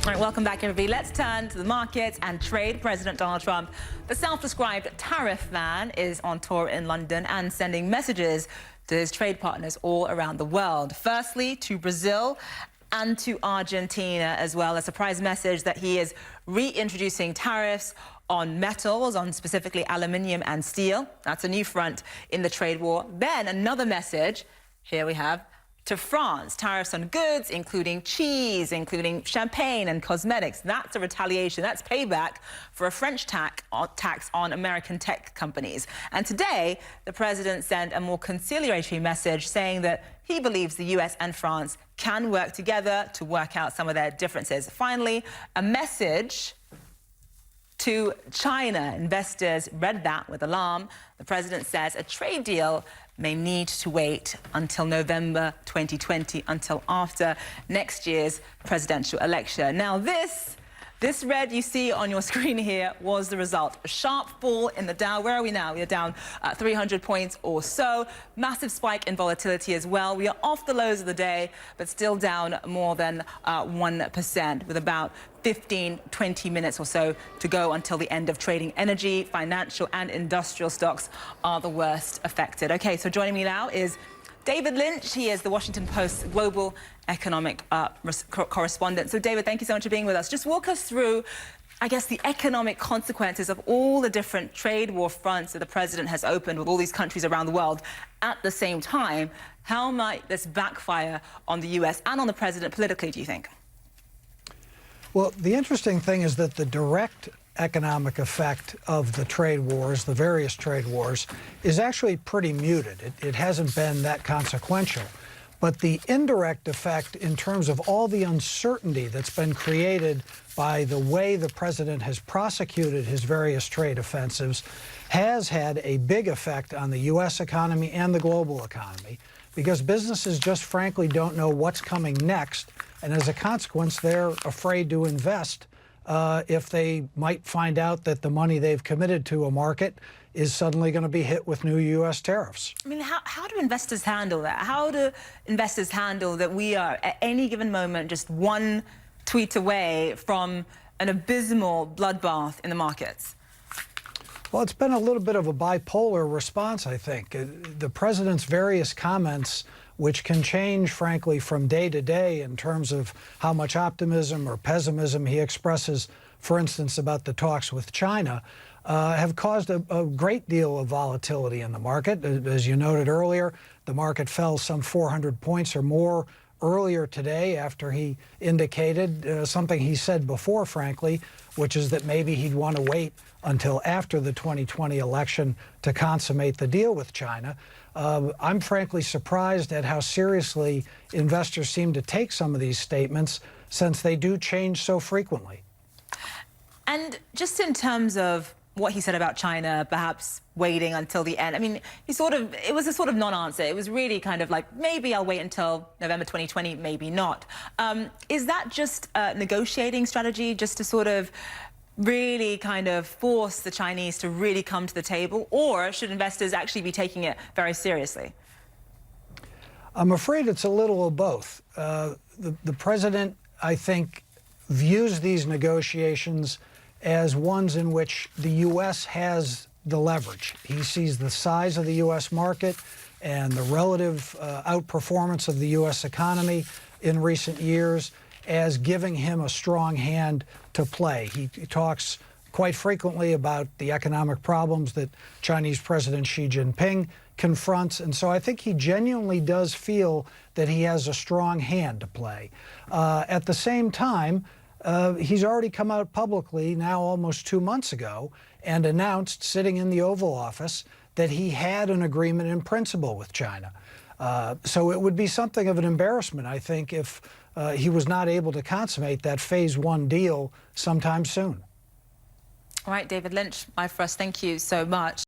All right, welcome back, everybody. Let's turn to the markets and trade. President Donald Trump, the self-described tariff man, is on tour in London and sending messages to his trade partners all around the world. Firstly, to Brazil and to Argentina as well. A surprise message that he is reintroducing tariffs on metals, on specifically aluminium and steel. That's a new front in the trade war. Then another message, here we have, to France, tariffs on goods, including cheese, including champagne and cosmetics. That's a retaliation. That's payback for a French tax on American tech companies. And today, the president sent a more conciliatory message saying that he believes the US and France can work together to work out some of their differences. Finally, a message to China. Investors read that with alarm. The president says a trade deal may need to wait until November 2020, until after next year's presidential election. Now, this red you see on your screen here was the result. A sharp fall in the Dow. Where are we now? We are down 300 points or so. Massive spike in volatility as well. We are off the lows of the day, but still down more than 1%, with about 15-20 minutes or so to go until the end of trading. Energy, financial and industrial stocks are the worst affected. Okay, so joining me now is David Lynch. He is the Washington Post global economic correspondent. So, David, thank you so much for being with us. Just walk us through, I guess, the economic consequences of all the different trade war fronts that the president has opened with all these countries around the world at the same time. How might this backfire on the US and on the president politically, do you think? Well, the interesting thing is that the direct economic effect of the trade wars, the various trade wars, is actually pretty muted. It hasn't been that consequential. But the indirect effect in terms of all the uncertainty that's been created by the way the president has prosecuted his various trade offensives has had a big effect on the U.S. economy and the global economy, because businesses just frankly don't know what's coming next. And as a consequence, they're afraid to invest if they might find out that the money they've committed to a market is suddenly going to be hit with new U.S. tariffs. I mean, how do investors handle that? How do investors handle that we are, at any given moment, just one tweet away from an abysmal bloodbath in the markets? Well, it's been a little bit of a bipolar response, I think. The president's various comments, which can change, frankly, from day to day in terms of how much optimism or pessimism he expresses, for instance, about the talks with China, have caused a great deal of volatility in the market. As you noted earlier, the market fell some 400 points or more earlier today after he indicated something he said before, frankly, which is that maybe he'd want to wait until after the 2020 election to consummate the deal with China. I'm frankly surprised at how seriously investors seem to take some of these statements, since they do change so frequently. And just in terms of what he said about China, perhaps waiting until the end. I mean, it was a sort of non-answer. It was really kind of like, maybe I'll wait until November 2020, maybe not. Is that just a negotiating strategy, just to sort of really kind of force the Chinese to really come to the table? Or should investors actually be taking it very seriously? I'm afraid it's a little of both. The president, I think, views these negotiations as ones in which the U.S. has the leverage. He sees the size of the U.S. market and the relative outperformance of the U.S. economy in recent years as giving him a strong hand to play. He talks quite frequently about the economic problems that Chinese President Xi Jinping confronts, and so I think he genuinely does feel that he has a strong hand to play. At the same time, he's already come out publicly now almost 2 months ago and announced, sitting in the Oval Office, that he had an agreement in principle with China. So it would be something of an embarrassment, I think, if he was not able to consummate that Phase 1 deal sometime soon. All right, David Lynch, my first, thank you so much.